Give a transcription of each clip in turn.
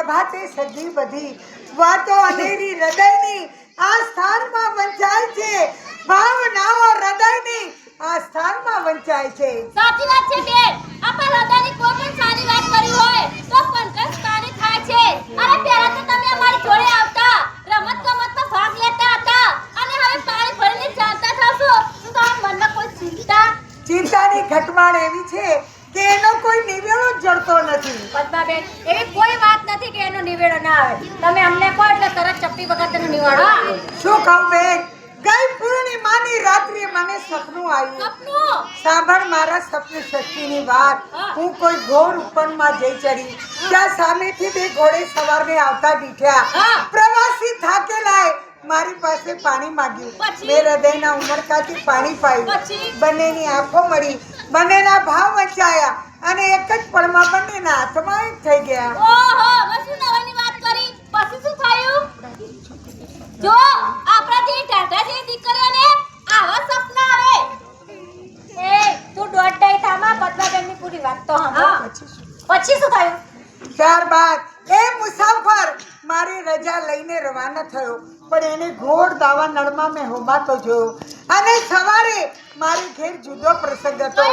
પ્રભાતે સજી બધી વાતો અંધેરી હૃદયની આ સ્થાનમાં વંચાય છે, ભાવનાઓ હૃદયની આ સ્થાનમાં વંચાય છે. સાચી વાત છે બેન. આપણા હૃદયની કોઈ પણ સારી વાત કરી હોય તો પંકજ પાણી થાય છે. અરે પહેલા તો તમે અમારી જોડે આવતા, રમત ગમતમાં ભાગ લેતા હતા અને હવે પાણી ભરીને ચાલતા થશો તો તમારા મનમાં કોઈ ચિંતાની ઘટમાળ એવી છે કે એનો કોઈ નિવેડો જડતો નથી. પદ્માબેન, એવી કોઈ વાત નથી કે એનો નિવેડો ના આવે. તમે અમને કહો એટલે તરત ચપટી વગરનો નિવાડો. શું કહું બેન, ગઈ પૂર્ણિમાની રાત્રે મને સપનું આવ્યું. સપનું? સાંભળ મારા સપન શક્તિની વાત. હું કોઈ ઘોર ઉપવનમાં જઈ ચડી, ત્યાં સામેથી બે ઘોડે સવારને આવતા દીઠ્યા. પ્રવાસી થાકેલાય મારી પાસે પાણી માંગ્યું. મેં હૃદયના ઉમળકાથી પાણી પાયું. બંનેની આંખો મળી, બંનેના ભાવ વંચાયા અને એક જ પળમાં બંનેના હાથમાં એક થઈ ગયા. ઓહો, વસુ નવાની વાત કરી. પછી શું થયું? જો આપણા જે ટાટા જે દીકરીઓને આવા સપના આવે. એ તું દોડડાઈ થામા, પદ્માબેનની પૂરી વાત તો સાંભળ. પછી શું થયું? ત્યારબાદ એ મુસાફર મારી રજા લઈને રવાના થયો, પણ એને ઘોડ દાવા નળમાં મેં હોમાતો જોયો. અને સવારે મારી ઘેર જુદો પ્રસંગ હતો.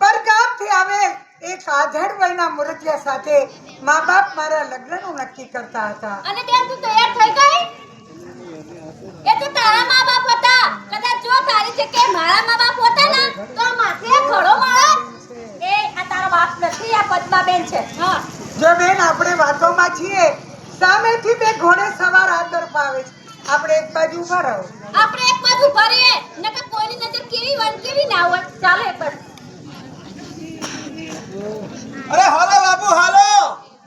પરગામથી આવેલ એક આધેડ વયના મૂર્તિયા સાથે મા બાપ મારા લગ્નનું નક્કી કરતા હતા. અને બેન તું તૈયાર થઈ ગઈ? એ તો તારા મા બાપ હતા. કદાચ જો તારી જગ્યાએ મારા મા બાપ હોતા ને તો માથે ખડો મારત. એ આ તારો બાપ નથી, આ પદ્માબેન છે. હા, જો બેન આપણે વાતોમાં છીએ, સામેથી બે ઘોડે સવાર આ તરફ આવે છે, આપણે એક બાજુ ઉભા રહો. આપણે એક બાજુ ભરીએ નકર કોઈની નજર કેવી કેવી ના હોય. ચાલો એક બાજુ. અરે હાલો બાપુ હાલો.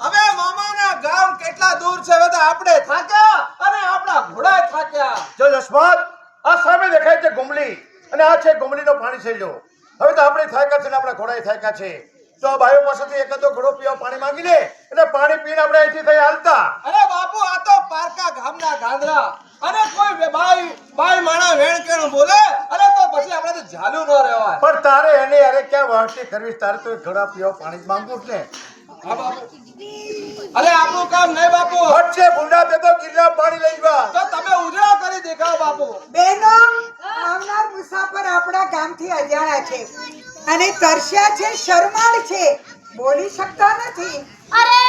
હવે મામાના ગામ કેટલા દૂર છે, હવે તો આપણે થાક્યા અને આપણા ઘોડા થાક્યા. જો જસવંત, આ સામે દેખાય છે ગુમલી અને આ છે ગુમલીનો પાણી છેલ્લો. હવે તો આપણે થાક્યા છે ને આપણા ઘોડાએ થાક્યા છે. તો આ ભાઈઓ પાસેથી એકાદો ઘોડો પીવા પાણી માંગી લે એટલે પાણી પીને આપણે અહીંથી થઈ હાલતા. અરે બાપુ, આ તો પારકા ગામના ગાંધરા અને કોઈ બાઈ માણા વેણ કેણું બોલે અરે તો પછી આપણે તો ઝાલુ ન રહેવાય. પણ તારે એને અરે ક્યાં વાર્તી કરવી? તારે તો ઘોડા પીવા પાણી જ માંગવું જ ને. હા બાપુ. અરે આપણું કામ નહીં બાપુ. વચ્ચે ભૂંડા તે તો ગિરના પાણી લઈ જવા. તો તમે ઉજળા કરી દેખાવ બાપુ. બહેનો, આવનાર મુસાફર આપણા ગામથી અજાણ્યા છે અને તરસ્યા છે, શરમાળ છે, બોલી શકતા નથી. અરે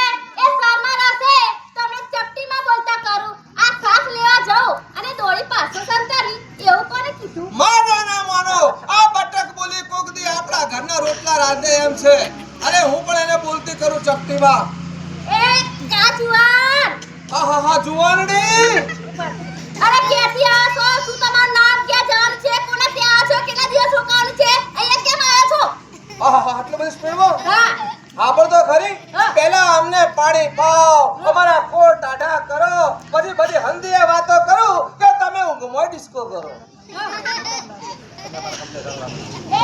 એ શર્મા રાસે તમે ચપટીમાં બોલતા કરું. આ સાથ લેવા જાઓ અને દોડી પાછો સંતારી એવું કોને કીધું? માનો ના માનો, આ બટક બોલી કોક દી આપણા ઘરના રોટલા રાંધે એમ છે. અરે હું પણ એને બોલતી કરું ચપટીમાં. એ કાચુઆન, આહા જુવાનડી. અરે ક્યાંથી આવો છો? શું તમારું નામ? ક્યાં જવાનું છે? કોને ત્યાં આવો છો? કેટલા દિવસ રોકાવાનું છે? અહીંયા કેમ આવ્યા છો? આહા આટલું બધું સ્પીડમાં હા, સાંભળ તો ખરી. પહેલા અમને પાણી પાઓ, અમારા કોટ આઢા કરો, પછી બધી હંધીએ વાતો કરું કે તમે ઊંઘમાં ડિસ્કો કરો. એ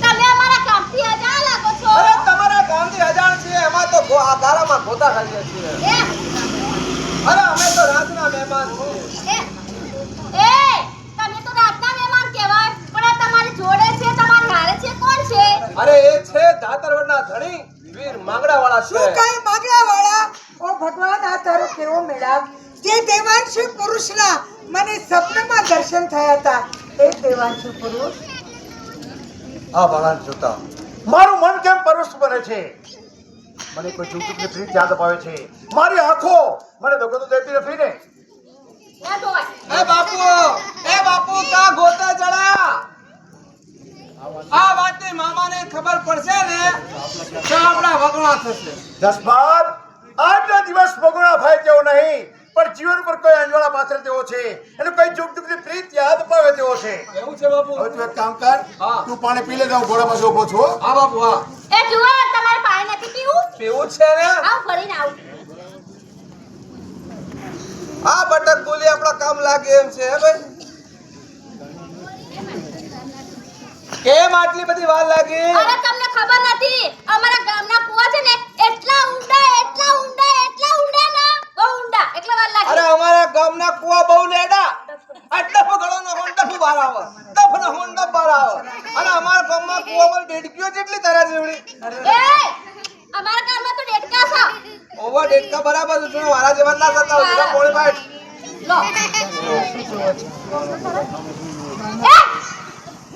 તમે અમારા કામથી અજાણ લાગો છો. અરે તમારા ગામથી અજાણ છીએ, એમાં તો આ ગાળામાં ગોતા ખાઈએ છીએ. એ અરે અમે તો રાતના મહેમાન છીએ. એ તમે તો રાતના મહેમાન કહેવાય, પણ આ તમારી જોડે છે, તમારી હારે છે, કોણ છે? અરે એ છે ધાતરવડના ધણી વીર માંગડાવાળા છે. શું કઈ માંગડાવાળા? ઓ ભગવાન, આ તારો કેવો મેળાપ! જે દેવાંશુ પુરુષના મને સપનામાં દર્શન થયા હતા એ દેવાંશુ પુરુષ. આ બાળાને જોતા મારું મન કેમ પરવશ બને છે? મને કોઈ ચૂંટકની પ્રીત યાદ અપાવે છે. મારી આંખો મને તો કદું દેતી નથી ને. ના જોવાય. એ બાપુ કા ગોતા ચડા. આ વાતની મામાને ખબર પડશે ને તો આપણા વગણા થશે. જસપાત, આજનો દિવસ બગુણા થાય તેવો નહીં, પણ જીવન પર કોઈ અંજવાળા પાથરે તેવો છે. એને કોઈ ચૂંટકની પ્રીત યાદ અપાવે તેવો છે. એવું છે બાપુ? હવે તું એક કામ કર, તું પાણી પી લે, હું ઘોડા પાસે ઉભો છું. હા બાપુ હા. એ જુઓ, તમારે પાણી નથી પીવું? પીવું છે ને? આવ ફરીને આવ. આ બટક બોલી આપણા કામ લાગે એમ છે હે ભાઈ? કેમ આટલી બધી વાર લાગી? અરે તમને ખબર નથી, અમારા ગામના કુવા છે ને એટલા ઊંડા ના બહુ ઊંડા, એટલા વાર લાગી. અરે અમારા ગામના કુવા બહુ લેડા. આટલા પગળોનો હોંડપ બહાર આવે, ડફનો હોંડપ બહાર આવે. અને અમારા ગામમાં કુવામાં ડેડકીઓ જેટલી તરા જેવડી. એ અમારા ગામમાં તો ડેડકા છે. ઓહો ઓવા ડેટકા બરાબર છે વારા જેવા ના થતા હોય તો કોળે બાઈટ લો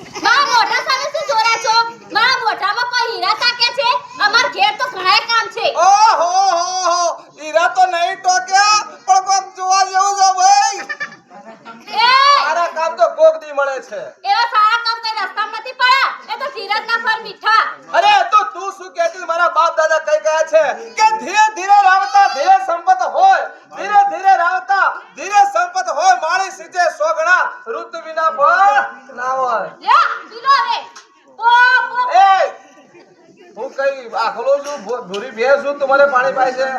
એ મારા મોઢા સામે શું જોરા છો મારા મોઢામાં કોઈ હીરા તાકે છે અમાર ઘેર તો ઘણાય કામ છે ઓહો હો હીરા તો નહીં ટોક્યા પણ કોક જોવા જેવું છે ભાઈ એ સારા કામ તો કોક દી મળે છે એવા સારા કામ કઈ રસ્તામાં નથી પડ્યા એ તો ધીરજ ના ફળ મીઠા અરે તો તું શું કહેતી મારા બાપ દાદા કઈ ગયા છે કે ધીરે ધીરે રાવતા ધીરે સંપત હોય ધીરે ધીરે રાવતા ધીરે સંપત હોય માળી સીજે સોગણા ઋત વિના ફળ ના હોય લે પીલો હવે પો પો એ હું કઈ આખલો છું ભૂરી ભેંસ છું તમારે પાણી પાય છે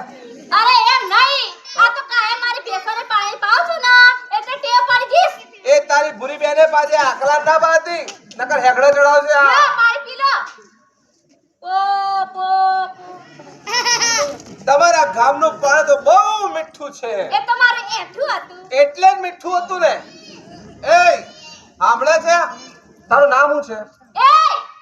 અરે એમ નહીં આ તો કાય મારી ભેંસોને પાણી પાઉં છું ને એટલે ટેવ પડી ગઈસ એ તારી ભૂરી બેને પાજે આખલા ના પાતી નકર હેગડે ચડાવશે લે આ મારી પીલો પો પો તમારા ગામનું પાણી તો બહુ મીઠું છે એ તો મારે એઠું હતું એટલે જ મીઠું હતું ને એ સાંભળે છે તારું નામ શું છે એ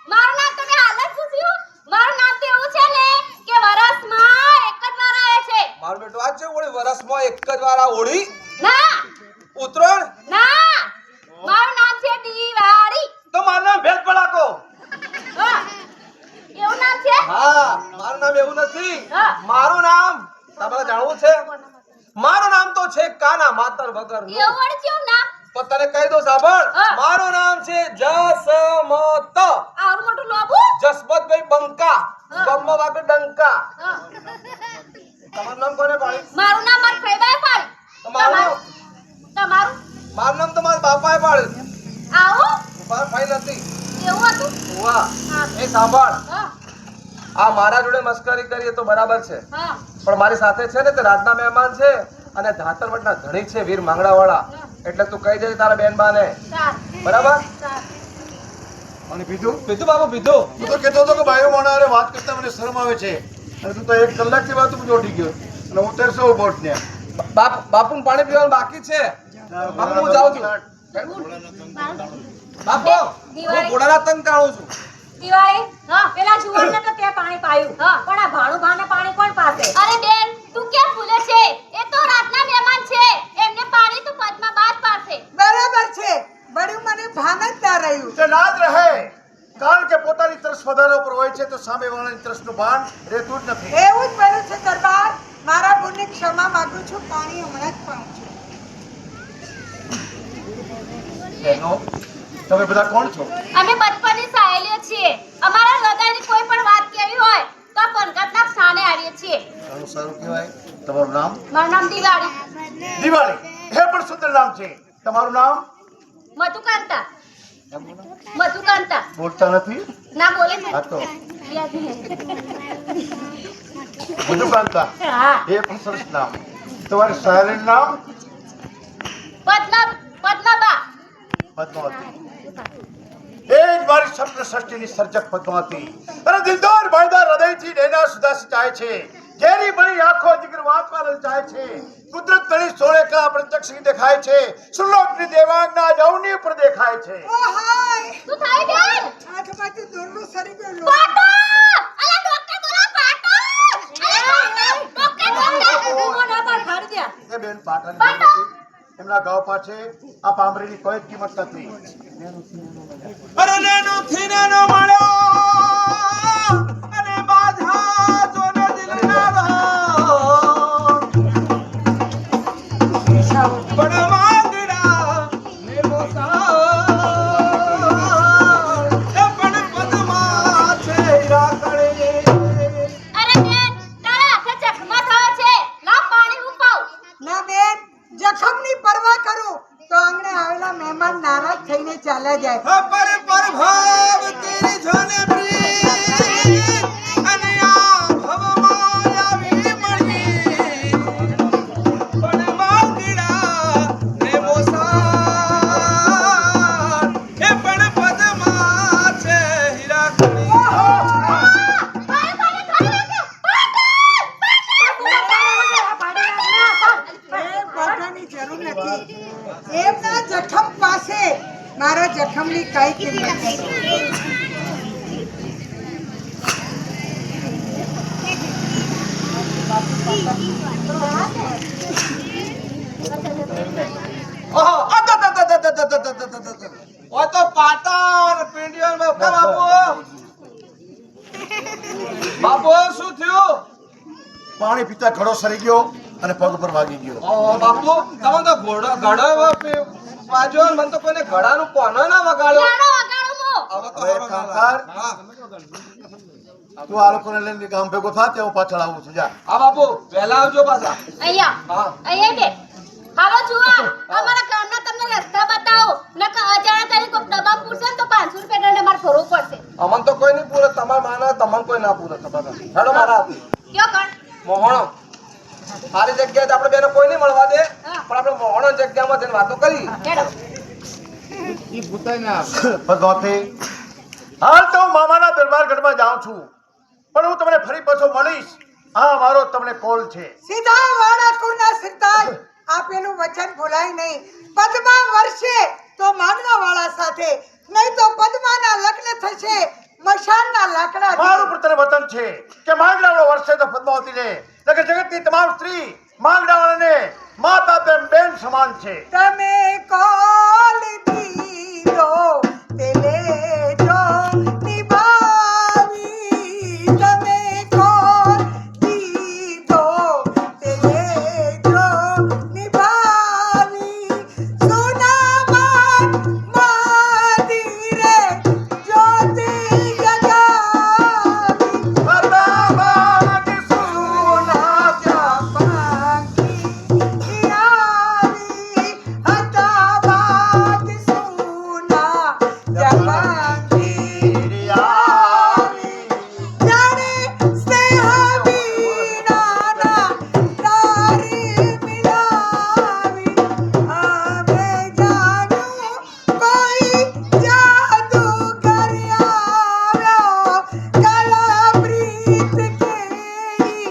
મારું નામ તમે હાલ જ પૂછ્યું મારું નામ તો એવું છે ને કે વરસમાં એક જ વાર આવે છે મારું બેટું આ છે ઓળી વરસમાં એક જ વાર આ ઓળી ના ઉતરણ ના મારું નામ છે દિવાળી તો મારું નામ ભેદ પડાકો હા એવું નામ છે હા મારું નામ એવું નથી હા. મારું નામ તમારે જાણવું છે મારું નામ તો છે કાના માતર વગર એવું વળી કેવું નામ તો તને કહી દઉં સાંભળ હા. મારું નામ છે જસમત આવરું મોટું લોબુ જસમતભાઈ બંકા હા. ગમમાં વાગે ડંકા હા. તમારું નામ કોને પાડી મારું નામ માર ફઈબાએ પાડી તમારું તમારું મારું નામ તો મારા બાપાએ પાડ્યું આવું મારા ભાઈ નથી એવું હતું વાહ હા એ સાંભળ હા આ મારા જોડે મસ્કરી કરીએ તો બરાબર છે હા પણ મારી સાથે છે ને તે રાજના મહેમાન છે અને ધાતરવટના ધણી છે વીર માંગડાવાળા એટલે તું કહી દે તારા બેન બાને ચાર બરાબર ચાર અને બીજું પીધું બાબુ પીધું હું તો કહેતો હતો કે ભાઈઓ મોણા હારે વાત કરતા મને શરમ આવે છે અને તું તો 1 કલાકથી વાત ઉપર ચોટી ગયો અને હું તેરસો બોટ ને બાપુને પાણી પીવાનું બાકી છે બાપુ હું જાઉં છું બાપુ હું ઘોડાના તંગ કાઢું છું દિવાળી હા પેલા જુવાનને તો તે પાણી પાયું હા પણ આ ભાણું ભાને પાણી કોણ પાશે અરે બેન તું ક્યાં ભૂલે છે એ તો રાતના મહેમાન છે એમને પાણી તો પદમાં બાદ પાશે બરાબર છે બડું મને ભાન જ ના રહ્યું તે ના જ રહે કારણ કે પોતાની તરસ વધારા ઉપર હોય છે તો સામેવાળાની તરસનું ભાન રહેતું જ નથી એવું જ બન્યું છે દરબાર મારા બોનને ક્ષમા માંગુ છું પાણી હમણાં જ પાઉં છું બહેનો, તમે બધા કોણ છો અમે બચપનની સહેલીઓ છીએ અમારા લગાઈની કોઈ પણ વાત કેવી હોય તો પંકજના સ્થાને આવીએ છીએ સારું સારું કહેવાય તમારું નામ મારું નામ દિવાળી દિવાળી એ પણ સુંદર નામ છે તમારું નામ મધુકાંતા મધુકાંતા બોલતા નથી ના બોલે છે હા તો યાદ નહીં. મધુકાંતા હા એ પણ સરસ નામ તમારી સહેલીનું નામ પદ્મબા પદ્માવતી એ જ મારી સ્વપ્ન સૃષ્ટિની સર્જક પદ્માવતી અને દિલદાર ભાઈદાર હૃદયથી નૈના સુધા સિંચાય છે ઘેરી ભરી આંખો જીગર વાતમાં લલચાય છે કુદરત તણી સોળે કા પ્રત્યક્ષ દેખાય છે સુલોકની દેવાંગના જવની ઉપર દેખાય છે ઓ હાય શું થાય બેન આંખમાંથી દોરડું સરી ગયું પાટો અલા ડોક્ટર બોલા પાટો અલા ડોક્ટર મોઢા પર ફાડી દે એ બેન પાટાની જરૂર નથી. એમના ગાવ પાછે આ પામરીની કોઈ જ કિંમત નથી અરે નેનો થીનેનો મળ્યો અને બાધા જોને દિલ ના રહો પણ માંગડા ને મોસા એ પણ પદમાં છે રાખડે અરે બેન તારા હાથે ચકમા થયો છે લા પાણી હું પાઉં ના બેન જખમની પરવા કરું તો આંગણે આવેલા મહેમાન નારાજ થઈને ચાલ્યા જાય પર ભાવ તેરી જોને પ્રી અને આ ભવમાં આવી મળી પણ માંગડા ને મોસા એ પણ પદમાં છે હીરા ખણી એ પાટાની જરૂર નથી એમના જખમ પાસે મારા જખમની કઈ કિંમત નથી ઓહો ઓ તો પાટણ પિંડિયન માં કા બાપુ શું થયું? પાણી પીતા ઘડો સરી ગયો અને પગ ઉપર વાગી ગયો. ઓહો બાપુ તમે તો ઘડો વાજો મને તો કોઈને ઘડાનું કોનો ના વગાડ્યો. ચાલો વગાડો મો. હવે તો હવે એક કામ કર. તું આ લોકોને લઈને ગામ ભેગો થા ત્યાં હું પાછળ આવું છું. જા. હા બાપુ વહેલા આવજો પાછા. અહીંયા હા અહીંયા બે હાલો જુઓ અમારા ગામના તમને રસ્તા બતાવો નકર અજાણ્યા તારી કોઈ દબાવ પૂછે ને તો 500 રૂપિયા દંડ મારે ભરવો પડશે. અમન તો કોઈ નહીં પૂરે તમાર માના તમને કોઈ ના પૂરે ખબર હેડો મારા હાથી કયો કણ મોહણો સારી જગ્યાએ આપણે બેને કોઈ નહીં મળવા દે હા. પણ આપણે મોહણો જગ્યામાં જઈને વાતો કરી. હેડો ભગવતી હાલ તો હું મામાના દરબારગઢમાં જાઉં છું પણ હું તમને ફરી પાછો મળીશ. આ મારો તમને કોલ છે. સીધા વાળાકુરના સિદ્ધાંત આપેલું વચન ભૂલાય નહીં. પદ્મા વર્ષે તો માંગણા વાળા સાથે નહીં તો પદ્માના લગ્ન થશે મશાનના લાકડા મારું પણ તને વતન છે કે માંગડાવાળો વર્ષે તો પદ્માવતીને એટલે જગતની તમામ સ્ત્રી માંગડાવાળાને માતા તેમ બેન સમાન છે. તમે કોલ દીધો તે લેજો નિભાવી. તમે કોલ દીધો તે લેજો નિભાવી. સોનામાં મંદિરે જ્યોતિ જગાવી. પદ્માવતી સોના ત્યાં પાંખી આવી હતા બાદ સોના ત્યાં પાંખી આવી. જાણે સ્નેહ વીણાના તારી મિલાવી. અમે જાણ્યું કોઈ જાદુ કરી આવ્યો. કલાપ્રીત કેરી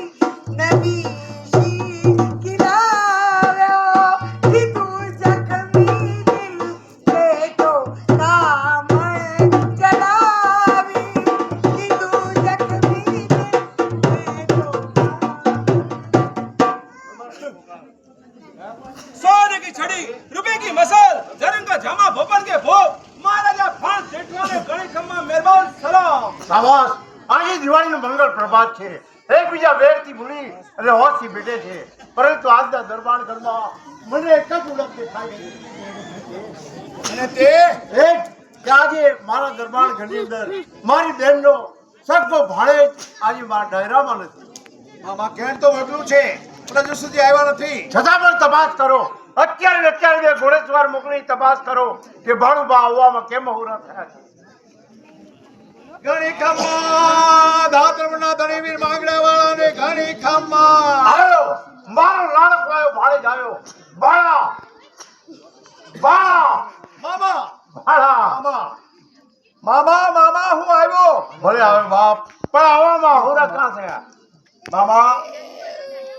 નવી ખીલાવ્યો. કીધું જખમી દિલ લેતો કામણ ચડાવી. કીધું જખમી દિલ લેતો सोने की छड़ी रुपए की मसल जरंग का जामा भोपन के भोग महाराजा फांस जेठवा ने गणी खम्मा मेहरबान सलाम. સાવાસ આજે દિવાળીનું મંગળ પ્રભાત છે. એકબીજા વેરથી ભૂલી અને હોશથી બેઠે છે પરંતુ આજના દરબારગઢમાં મને એક જ ઉલટ દેખાય છે અને તે એક કે આજે મારા દરબારગઢની અંદર મારી બહેનનો સગો ભાણેજ આજે મારા ડાયરામાં નથી. આમાં કેણ તો મોકલું છે પણ હજુ સુધી આવ્યા નથી. છતાં પણ તપાસ કરો. અત્યારે ને અત્યારે બે ઘોડેસવાર મોકલી તપાસ કરો કે ભાણુબા આવવામાં કેમ અવરા થયા છે. ઘણી ખમ્મા ધાત્રમના ધણીવીર માંગડાવાળાને ઘણી ખમ્મા. આવ્યો મારો લાડક આવ્યો ભાણેજ આવ્યો. બાળા બાળા મામા બાળા મામા મામા મામા હું આવ્યો. ભલે આવે બાપ પણ આવવામાં અવરા ક્યાં થયા. મામા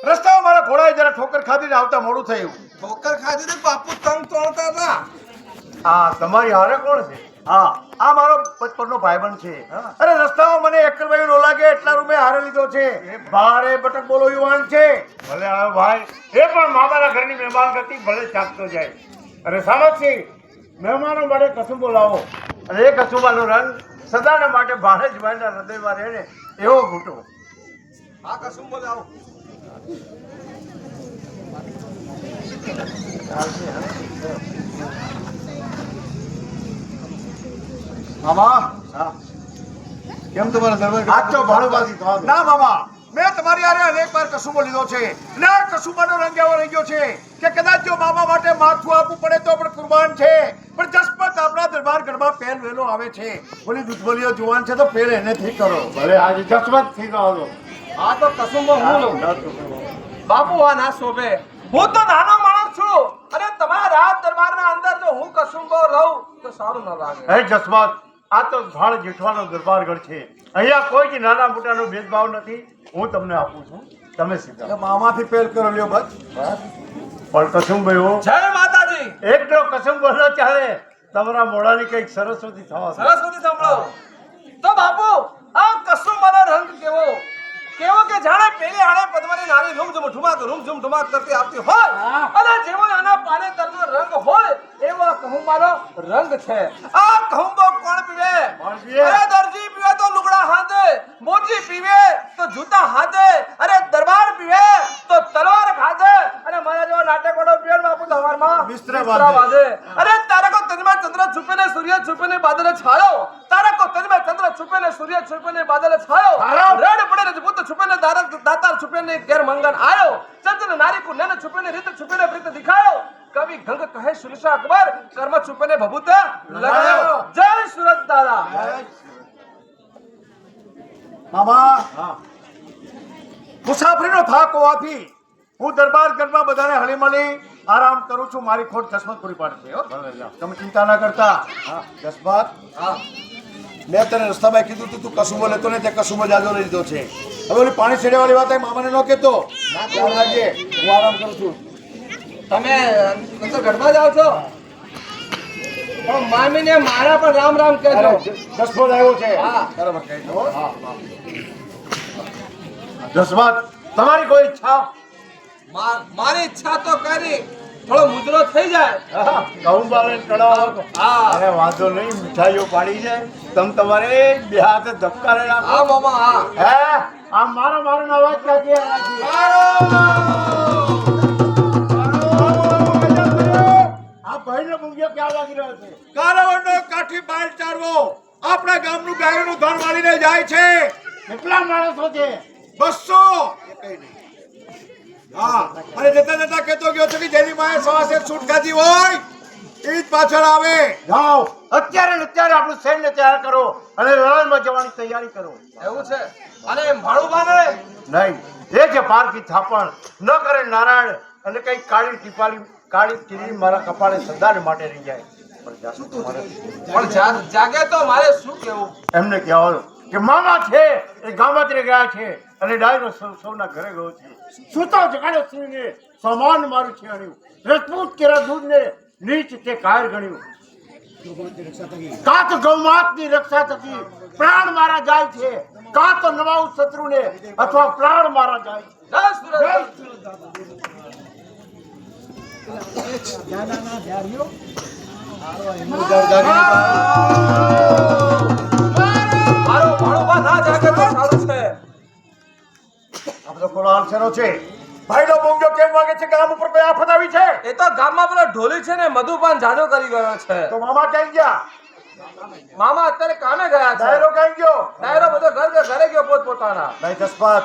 રસ્તામાં મારા ઘોડાએ જરા ઠોકર ખાધીને આવતા મોડું થયું. ठोकर खाती थी बापू तंग तोड़ता था. હા તમારી હારે કોણ છે? હા આ મારો બચપનનો ભાઈબંધ છે. અરે રસ્તામાં મને એકલભાઈ નો લાગે એટલા રૂમે હારે લીધો છે. ભારે બટક બોલો યુવાન છે. ભલે આવે ભાઈ એ પણ મામાના ઘરની મહેમાન ગતિ ભલે ચાકતો જાય. અરે સામક્ષી મહેમાનો માટે કસુંબો લાવો અને એ કસુંબાનો રંગ સદાને માટે ભાણેજ ભાઈના હૃદયમાં રહે ને એવો ઘૂંટો. हाँ कसम बोलाओ. મામા હા કેમ તમારા દરબાર આજ તો ભાણુબાજી થવા દો. ના મામા મેં તમારી હારે અનેક વાર કસુંબો લીધો છે અને આ કસુંબાનો રંગ એવો રહી ગયો છે કે કદાચ જો મામા માટે માથું આપવું પડે તો પણ કુરબાન છે પણ જસપત આપણા દરબારગઢમાં પહેલ વહેલો આવે છે. ઓલી દુશ્મનીઓ જુવાન છે તો પહેલ એનેથી કરો. ભલે આજે જસવંત થઈ ગયો. हाँ तो कसम હું લઉં. બાપુ આ ના શોભે. હું તો નાનો માણસ છું અને તમારા રાજ દરબારના અંદર જો હું કસુંબો રહું તો સારું ન લાગે. હે જસવંત આ તો ભાણ જેઠવાનો દરબારગઢ છે. અહીંયા કોઈ જ નાના મોટાનો ભેદભાવ નથી. હું તમને આપું છું તમે સીધા મામાથી પહેલ કરો લ્યો બસ. પણ કસુંબો એવો જય માતાજી. એકલો કસુંબો ન ચાલે. તમારા મોઢાની કંઈક સરસ્વતી થવા દો. સરસ્વતી સાંભળો તો બાપુ આ કસુંબાનો રંગ કેવો કેવો કે જાણે પેલી આણે પદ્માની નાની રૂમઝુમ ઢુમાક કરતી આવતી હોય અને જેવો આના પાનેતરનો રંગ હોય એવો આ કહુંબાનો રંગ છે. આ કહુંબો કોણ પીવે? અરે દરજી પીવે તો લુગડા હાથે, મોચી પીવે તો જૂતા હાથે, અરે દરબાર પીવે તો તલવાર ખાધે, અને મારા જેવો નાટકવાળો પીવે ને બાપુ સવારમાં બિસ્તરા બાંધે. અરે તારે કો તજમાં ચંદ્ર છુપે ને સૂર્ય છુપે ને બાદલ છાયો, તારે કો તજમાં ચંદ્ર છુપે ને સૂર્ય છુપે ને બાદલ છાયો, રડ પડે ને રજપૂત છુપે ને દાતાર છુપે ને ઘેર મંગન આયો, ચંદ્ર નારી કો નैन છુપે ને રીત છુપે ને પ્રીત દિખાયો, કવિ ગંગ કહે સુરસા અકબર કર્મ છુપે ને ભભૂત લગાયો. જય સુરત દાદા. મામા મુસાફરીનો થાક હોવાથી હું દરબાર ગઢમાં બધાને હળીમળી આરામ કરું છું. મારી ખોટ જસમત પૂરી પાડશે હો. તમે ચિંતા ના કરતા. જસમત, મેં તને રસ્તામાં કીધું તું કસુંબો લેતો ને તે કસુંબો જાજો લઈ લીધો છે. હવે ઓલી પાણી છેડે વાળી વાત મામાને ન કહેતો. ધ્યાન રાખજે, હું આરામ કરું છું. તમે નંતર ગઢમાં જાઓ છો? પણ મામીને મારા પણ રામ રામ કહેજો. જસમત આવ્યો છે. હા. બરાબર કહેજો. જસમત, તમારી કોઈ ઈચ્છા? મારી ઈચ્છા તો કરી, થોડો મુજરો થઈ જાય. કહું બાલે ચડાવો. હા. અરે વાંધો નહીં, મીઠાઈઓ પાડી છે. તમારે બે હાથે ધબકા લઈ નાખો. હા મામા, હા. હે આ મારો અવાજ ક્યાંથી આવે છે? આ ભાઈને મૂંગ્યો ક્યાં લાગી રહ્યો છે? કારાવડનો કાઠી બાર ચારવો આપણા ગામનું ગાયોનું ધન વાળીને જાય છે. કેટલા માણસો છે? 200. હા, અને જતા કહેતો ગયો છે કે જેની માએ સવાસે છૂટ ખાધી હોય એ જ પાછળ આવે. જાઓ અત્યારે આપણું સૈન્ય તૈયાર કરો અને લડાઈમાં જવાની તૈયારી કરો. એવું છે? અને ભાણુબાને નહીં, એ છે પારકી થાપણ ન કરે નારાયણ, અને કઈ કાળી તીરી મારા કપાળે સદાને માટે રહી જાય. પણ જાગે તો મારે શું કેવું? એમને કહેવાનું કે મામા છે એ ગામત્રે ગયા છે અને ડાયરો સૌના ઘરે ગયો છે. સૂતો જગાડે સુઈને સમાન મારું છેણ્યું, રજપૂત કેરા દૂધને નીચ તે કાયર ગણ્યું. કાં તો ગૌમાતની રક્ષા થકી પ્રાણ મારા જાય છે, કાં તો નવાઉ શત્રુને અથવા પ્રાણ મારા જાય છે. જય સુરત. મારો ભાણુબા ના જાગે તો સારું છે. આ બધો કોનો આન્સરો છે? ભાઈનો બોંગો કેમ વાગે છે? ગામ ઉપર કોઈ આફત આવી છે? એ તો ગામમાં પેલો ઢોલી છે ને મધુપાન જાજો કરી ગયો છે. તો મામા ક્યાં ગયા? મામા અત્યારે કામે ગયા છે. ડાયરો ક્યાં ગયો? ડાયરો બધો ઘરે ગયો પોતપોતાના. ભાઈ જસપાત,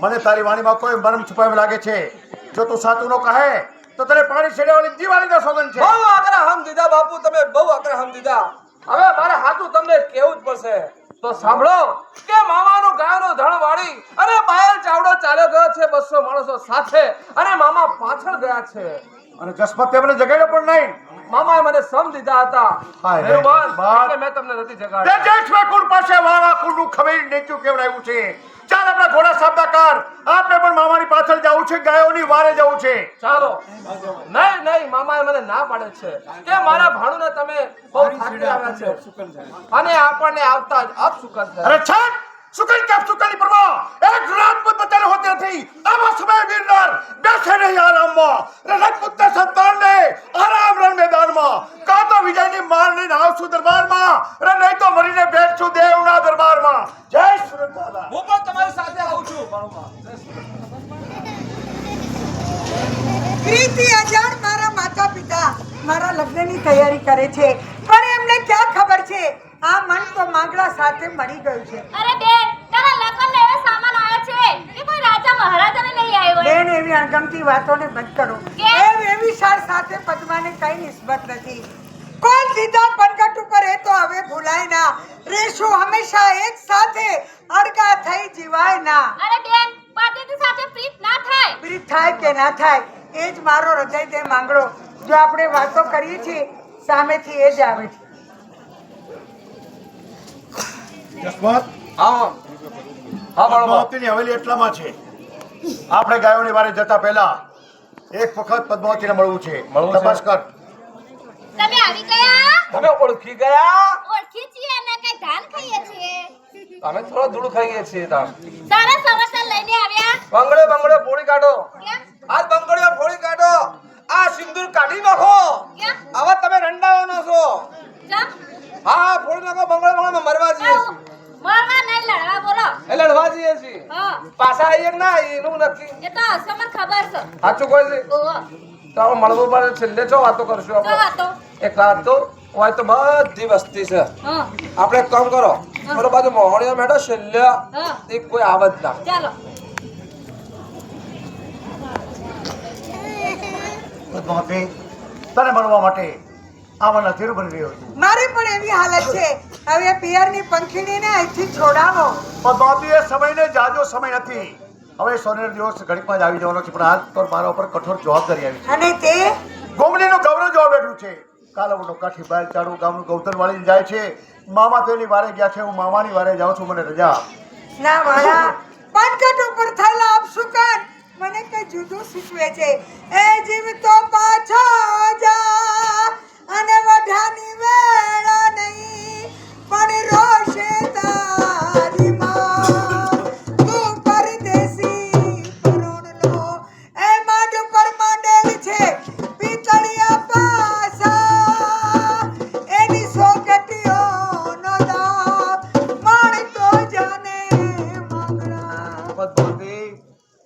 મને તારી વાણીમાં કોઈ મરમ છુપાવેલ લાગે છે. જો તું સાચું ન કહે તો તને પાણી છેડવાની દિવાળીના સોગંદ છે. બહુ આગળ હમ દીધા બાપુ, તમે બહુ આગળ હમ દીધા. હવે મારે હાથું તમને કેવું જ પડશે. તો સાંભળો કે મામાનું ગાયનું ધણ વાળી અને બાયલ ચાવડો ચાલ્યો ગયો છે 200 માણસો સાથે, અને મામા પાછળ ગયા છે. અને જસપાત તે મને જગાડ્યો પણ નહીં. મામાએ મને સમ દીધા હતા. હાય રે. મહેરબાન, બાપ. એટલે મેં તમને નથી તે જગાડ્યા. જેઠવા કુળ પાસે વાળા કુળનું ખમીર નીચું કેવડાવ્યું છે. ચાલ આપણા ઘોડા સાબદાકાર, આપણે પણ મામાની પાછળ જવું છે, ગાયોની વારે જવું છે. ચાલો. નહીં, મામાએ મને ના પાડે છે કે મારા ભાણુને તમે બહુ થાકી આવ્યા છે અને આપણને આવતા જ અપસુકન થાય. અરે છાટ સુકલ કેપ સુકલની પરવા એક રાજપૂત બચારે હોતે નથી. આવા સમય વીરનાર બેસે નહીં આરામમાં. રાજપૂતના સંતાનને આરામ રણ મેદાનમાં, કાં તો વિજયની માર લઈને આવશું દરબારમાં, અને નહીં તો મરીને બેઠશું દેવના દરબારમાં. જય સુરત દાદા. હું પણ તમારી સાથે આવું છું ભાણુબા. પ્રીતિ અજાણ મારા માતા પિતા મારા લગ્નની તૈયારી કરે છે, પણ એમને ક્યાં ખબર છે આ મન તો માંગડા સાથે મળી ગયું છે. અરે બેન, તારા લગ્નનો એવો સામાન આવ્યો છે કે કોઈ રાજા મહારાજાને લઈ આવ્યો હોય. બેન, એવી અણગમતી વાતોને બંધ કરો. કેમ? એવી શાળ સાથે પદ્માને કઈ નિસ્બત નથી. કોણ સીધા પનગટ ઉપર એ તો હવે ભૂલાય ના. રેશું હંમેશા એક સાથે, અડગા થઈ જીવાય ના. અરે બેન, પતિની સાથે પ્રીત ના થાય. પ્રીત થાય કે ના થાય એ જ મારો હૃદય દે માંગડો. જો આપણે વાતો કરીએ છીએ સામેથી એ જ આવે છે. જસવંત, હા ભાણુબા. પદ્માવતીની હવેલી એટલામાં છે. આપણે ગાયોની વારે જતા પહેલા એક વખત પદ્માવતીને મળવું છે. મળવું છે? તપાસ કર. તમે આવી ગયા? તમે ઓળખી ગયા? ઓળખી છીએ અને કઈ ધાન ખાઈએ છીએ. અમે થોડો ધૂળ ખાઈએ છીએ તાર. સારા સમાચાર લઈને આવ્યા. બંગડે ફોડી કાઢો. કેમ? આજ બંગડીઓ ફોડી કાઢો. આ સિંદૂર કાઢી નાખો. કેમ? આવા તમે રંડાવાનો છો. ચમ? હા ફોડી નાખો. બંગડે મરવા જઈએ છીએ. મરવા નહીં, લડવા બોલો. એ લડવા જઈએ છીએ. હા, પાછા આવીએ કે ના આવીએ એનું નક્કી. એ તો અસમન ખબર છે. સાચું કોઈ છે ઓહો, તો આપણે મળવું પડે. છેલ્લે ચો વાતો કરશું જો આપણે. વાતો. એક રાત તો હોય તો બધી વસ્તી છે. હા, આપણે એક કામ કરો. મારો બાજુ મોહણીઓ બેઠો છેલ્લે હા, એક કોઈ આવત ના. ચાલો. પદ્માવતી, તને મળવા માટે આવવાના ધીર બની રહ્યો છું. મારી પણ એવી હાલત છે. હવે પિયરની પંખીડીને અહીંથી છોડાવો. પદ્માવતી, એ સમયને જાજો સમય નથી. હવે સોનેર દિવસ ઘડીકમાં જ આવી જવાનો છે, પણ આજ તો મારા ઉપર કઠોર જવાબદારી આવી છે. અને તે ગોમલીનું ગૌરવ જોવા બેઠું છે. કાલવડો કાઠી બાર ચાડું ગામનું ગૌધન વાળી જાય છે. મામા તેની વારે ગયા છે, હું મામાની વારે જાઉં છું. મને રજા. ના વાળા પનકટ ઉપર થયેલા અપશુકન મને કઈ જુદું શીખવે છે. એ જીવ તો પાછો જા અને વઢાની વેળા નહીં પણ રોશે તારી માં. તું પરદેશી પરોણનો એ માંડ ઉપર માંડેલ છે પિતળિયા પાસા. એની સોગટીઓનો દાબ માણતો જાને માંગણા. પદ્માવતી,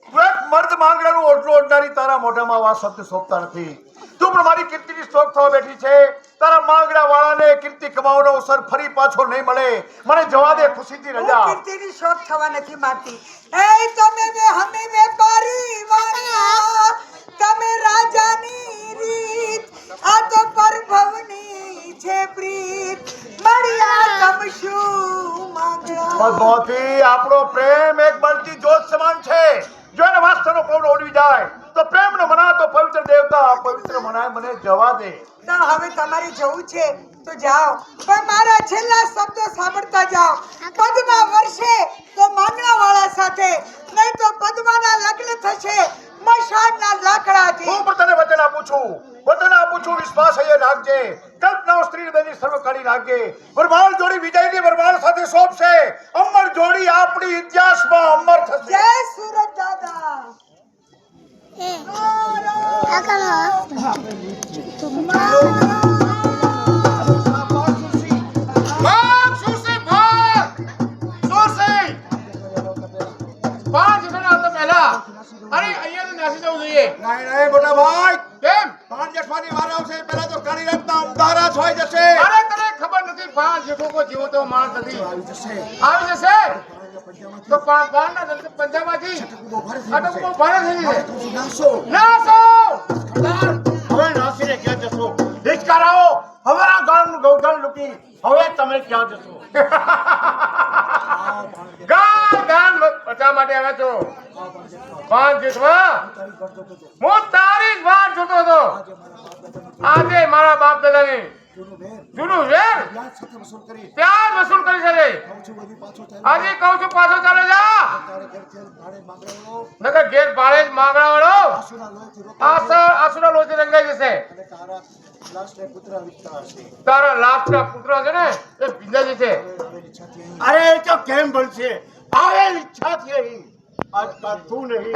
તું એક મર્દ માંગડાનું ઓટલું ઓઢનારી તારા મોઢામાં આવા શબ્દ શોભતા નથી. તું પણ મારી કીર્તિની શોખ થવા બેઠી છે. તારા માંગડા વાળાને કીર્તિ કમાવાનો અવસર ફરી પાછો નહીં મળે. મને જવા દે, ખુશીથી હું રજા. કીર્તિની શોખ થવા નથી માંગતી. એ તમે હમે વેપારી વાળા, તમે રાજાની રીત, આ તો પરભવની છે પ્રીત. મળ્યા તમ શું માંગણા. પદ્માવતી, આપણો પ્રેમ એક બળતી જ્યોત સમાન છે. જો એને વાસ્તવનો પવન ઓડવી જાય તો પ્રેમનો મનાતો પવિત્ર દેવતા પવિત્ર મનાય. મને જવા દે. તો હવે તમારે જવું છે તો જાઓ, પણ મારા છેલ્લા શબ્દો સાંભળતા જાઓ. પદ્મા વર્ષે તો માંગણાવાળા સાથે, નહીં તો પદ્માના લગ્ન થશે મશાનના લાકડાથી. હું પણ તને વચન આપું છું. વચન આપું છું, વિશ્વાસ એ રાખજે. કલ્પનાઓ સ્ત્રી હૃદયની સર્વ કાઢી નાખજે. વરમાળ જોડી વિજયની વરમાળ સાથે શોભશે. અમર જોડી આપણી ઇતિહાસમાં અમર થશે. જય સુરત દાદા. નહીં, મોટા ભાઈ. કેમ? 5 જેઠવાની વાર આવશે, પહેલા તો કાળી રાતના અંધારા છવાઈ જશે. અરે તને ખબર નથી, પાંચ જેઠો કોઈ જીવો તો માણસ નથી. આવી જશે તો પાંચના પંજામાંથી આટલું બહુ ભારે થઈ જશે. નાસો! હવે નાસીને ક્યાં જશો? હિચકારાઓ, હવે આ ગામનું ગૌધન લૂંટી હવે તમે ક્યાં જશો? ગાન બચા માટે આવે છો. પાંચ જેઠમાં હું તારી જ વાત જોતો હતો. આજે મારા બાપ દાદાની જૂનું વેર ત્યાં જ વસૂલ કરી શકે. આજે કહું છું પાછો ચાલે જા. નકર ઘેર ભાડે જ માંગણા વાળો આસુના લોચે રંગાઈ જશે. તારા લાસ્ટના પુત્ર છે ને એ ભીંજાજી છે. અરે એ તો કેમ બનશે? આવે ઈચ્છા છે આજકાલ તું નહીં.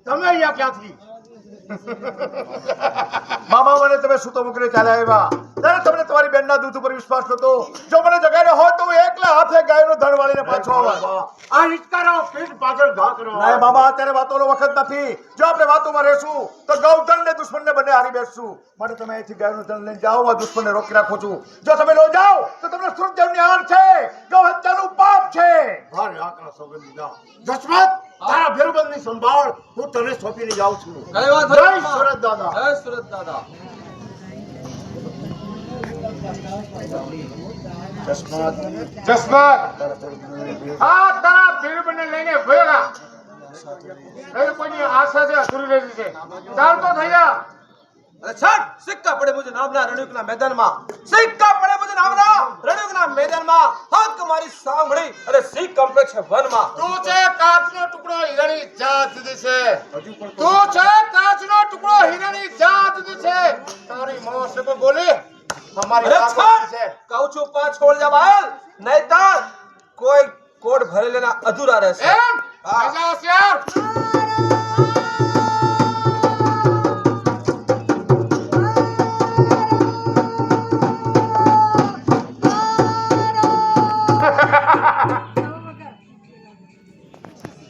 તમે અહીંયા ક્યાંથી? મામા, મને તમે સૂતો મૂકીને ચાલ્યા આવ્યા. ત્યારે તમને તમારી બેનના દૂધ ઉપર વિશ્વાસ નતો. જો મને જગાડ્યો હોત તો હું એકલા હાથે ગાયનો ધણ વાળીને પાછો આવત. આ હિચકારો પીઠ પાછળ ઘા કરો. નહીં મામા, અત્યારે વાતોનો વખત નથી. જો આપણે વાતોમાં રહેશું તો ગૌધન ને દુશ્મનને બંને હારી બેસશું. માટે તમે અહીંથી ગાયનું ધણ લઈને જાઓ. આ દુશ્મનને રોકી રાખું છું. જો તમે લો જાઓ તો તમને સૃતદેવની હાર છે, ગૌ હત્યાનું પાપ છે. ભારે આકરા સોગંદ લીધા. દશરથ, તારા ભેરુબંધની સંભાળ હું તને સોંપીને જાઉં છું. કઈ વાત જય હોય? સુરત દાદા. જય સુરત દાદા. જસમત આ તારા ભીડને લઈને ભયોગા. એ કોઈની આશા છે અધૂરી રહી છે. ચાલતો થઈ જા. અરે છટ સિક્કા પડે મુજે નામના રણુકના મેદાનમાં. સિક્કા પડે મુજે નામના રણુકના મેદાનમાં હક મારી સાંભળી અને સી કોમ્પ્લેક્સ વનમાં તું છે કાચનો ટુકડો હીરાની જાત જુદી છે. તું છે કાચનો ટુકડો હીરાની જાત જુદી છે. તારી મોં સે કોઈ બોલે અમારી અરે વાત છોડ! છે. કહું છું પાંચ છોડ જા બહાર નહીતર કોઈ કોડ ભરેલેના અધૂરા રહેશે. એમ હા. રાજા હોશિયાર.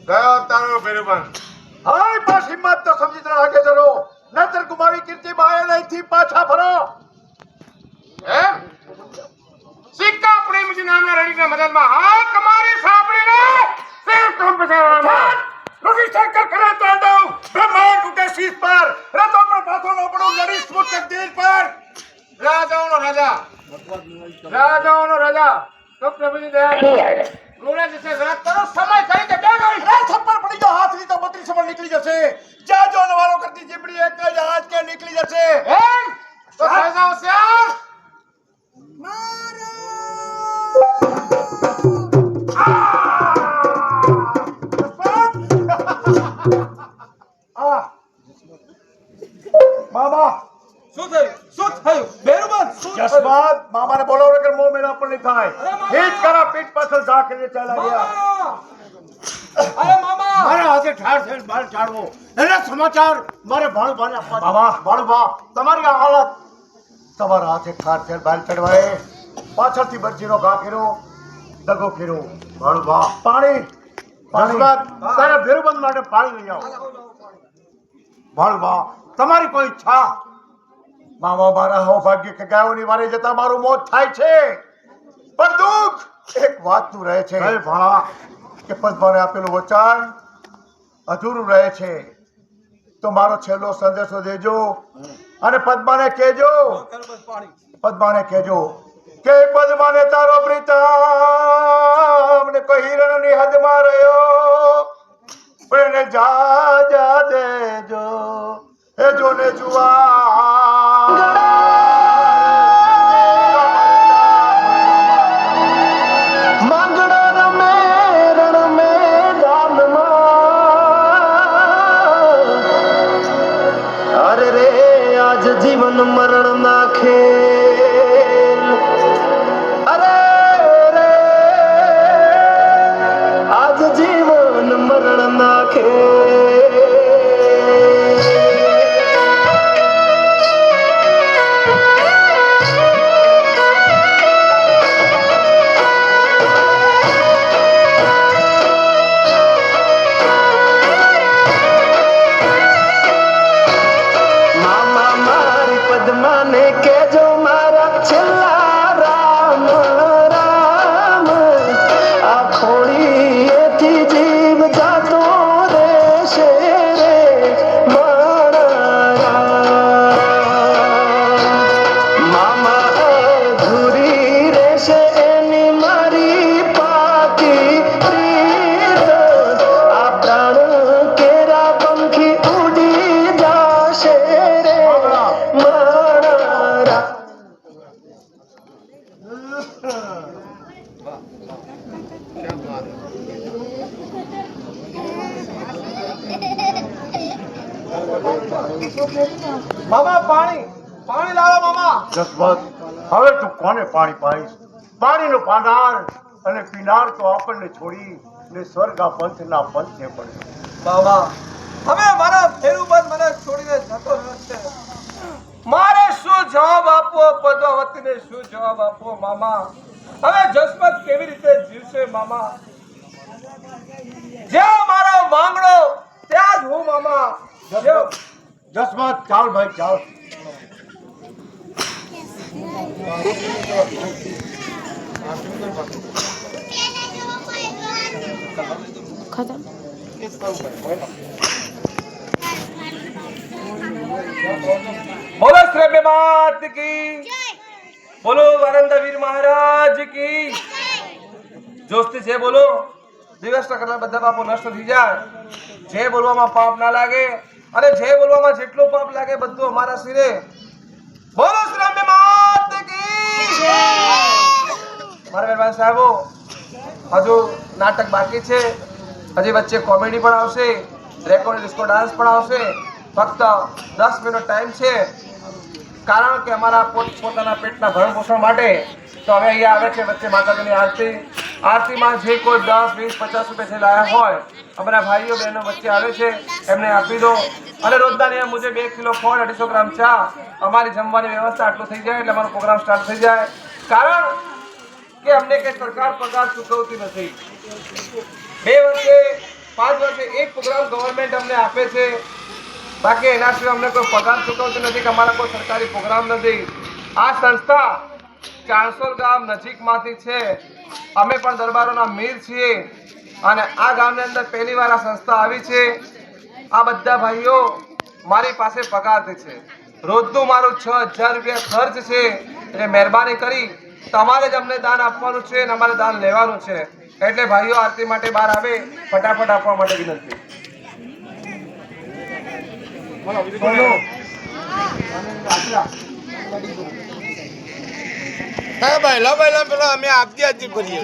ગયો તારો ભેરુબંધ. હાય બસ હિંમત તો સમજી જરા આગે ચલો નહીતર ગુમાવી કીર્તિ બાએ અહીંથી પાછા ફરો. એમ સિક્કા પ્રેમજી નામના રણીના મદદમાં હા તમારી સાંભળીને સિર કોમ્પેસારમાં રૂઢી શંકર કરે તો દઉં બ્રહ્માંડ તૂટે શીશ પર રતો પર પાથો નો પડો લડી સ્મૃત તકદીર પર. રાજાઓનો રાજા તો પ્રભુની દયા રોડા જશે રાત કરો સમય કરી કે બે ગઈ રે થપ્પડ પડી તો હાથની તો 32 સમય નીકળી જશે. જા જો નવારો કરતી જીબડી એક જ હાથ કે નીકળી જશે. એમ તો રાજા હોશિયાર. મામા શું થયું બેરુબંધ શું થયું? જસવાદ મામાને બોલાવો નકર મોં મેળા પણ નહીં થાય. હિટ કરા પીઠ પાછળ ઝાકીને ચાલ્યા ગયા. મામા! અરે મામા મારા હાથે ઠાર થઈને બહાર ચાડવો એના સમાચાર મારે ભાણુભાને આપવા. મામા ભાણુભા તમારી આ હાલત તમારા હાથે ઠાર થઈને બહાર ચડવાય પાછળથી બરજીનો ઘા કર્યો દગો કર્યો. ભાણુભા પાણી જસવાદ તારા ભેરુબંધ માટે પાણી લઈ આવો. ભાણુભા તમારી કોઈ ઈચ્છા. મામા મારા સૌભાગ્ય કે ગાયોની વારે જતા મારું મોત થાય છે પણ દુઃખ એક વાતનું રહે છે ભાણા કે પદ્માને આપેલું વચન અધૂરું રહે છે. તો મારો છેલ્લો સંદેશો દેજો અને પદ્માને કહેજો પદ્માને કહેજો કે પદ્માને તારો પ્રીતમ ને કોઈ હિરણની હદમાં રહ્યો પણ એને જા જા દેજો એ જોને જીવન મરણ ના ખેલ અરે રે આજ જીવન મરણ ના ખેલ. પદ્માને કેજો મારા છેલ્લા રામ રામ આ ખોળીએથી જીવ જાતો રહેશે રે મારા મામા અધૂરી રહેશે એની મારી પાકી પ્રીત આ પ્રાણ કેરા પંખી ઉડી જાશે રે મામા પાણી લાવો મામા. જસવંત હવે તું કોને પાણી પાઈશ. પાણીનો પાનાર અને પીનાર તો આપણને છોડી ને સ્વર્ગ આ પંથના પંથે પડ્યો. મામા હવે મારા ભેરુબંધ મને છોડીને જતો રહ્યો છે. મારે શું જવાબ આપવો પદ્માવતીને શું જવાબ આપવો મામા? હવે જસમત કેવી રીતે જીવશે મામા? જ્યાં મારો માંગણો ત્યાં જ હું મામા. જસવંત ચાલ ભાઈ ચાલ. બોલો શ્રવ્ય માત કી બોલો વરંદવીર મહારાજ કી જોસ્તી છે બોલો. દિવસના કરતા બધા પાપો નષ્ટ થઈ જાય. જે બોલવામાં પાપ ના લાગે અને જે બોલવામાં જેટલું પાપ લાગે બધું અમારા સિરે. બોલો શ્રવ્ય માત કી મારા મહેરબાન સાહેબો, હજુ નાટક બાકી છે, હજી વચ્ચે કોમેડી પણ આવશે, રેકોર્ડ ડિસ્કો ડાન્સ પણ આવશે. ફક્ત 10 મિનિટ ટાઈમ છે, કારણ કે અમારા પોતાના પેટના ભરણ પોષણ માટે. તો હવે અહીંયા આવે છે વચ્ચે માતાજીની આરતી. આરતીમાં જે કોઈ 10, 20, 50 રૂપિયા જે લાયા હોય અમારા ભાઈઓ બહેનો વચ્ચે આવે છે, એમને આપી દો. અને રોજના નિયમ મુજબ 1 કિલો ફળ, 250 ગ્રામ ચા, અમારી જમવાની વ્યવસ્થા આટલું થઈ જાય એટલે અમારો પ્રોગ્રામ સ્ટાર્ટ થઈ જાય. કારણ કે અમને કઈ સરકાર પગાર ચૂકવતી નથી. 2 વર્ષે 5 વર્ષે એક પ્રોગ્રામ ગવર્મેન્ટ અમને આપે છે, બાકી એના સિવાય અમને કોઈ પગાર ચૂકવતી નથી કે અમારા કોઈ સરકારી પ્રોગ્રામ નથી. આ સંસ્થા 400 ગામ નજીકમાંથી છે. અમે પણ દરબારોના મીર છીએ અને આ ગામની અંદર પહેલી વાર આ સંસ્થા આવી છે. આ બધા ભાઈઓ મારી પાસે પગારથી છે. રોજનું મારું 6000 રૂપિયા ખર્ચ છે. એટલે મહેરબાની કરી તમારે જ અમને દાન આપવાનું છે અને અમારે દાન લેવાનું છે. એટલે ભાઈઓ આરતી માટે બહાર આવે, ફટાફટ આપવા માટે વિનંતી. હા ભાઈ લો પેલા અમે આપતી કરીએ.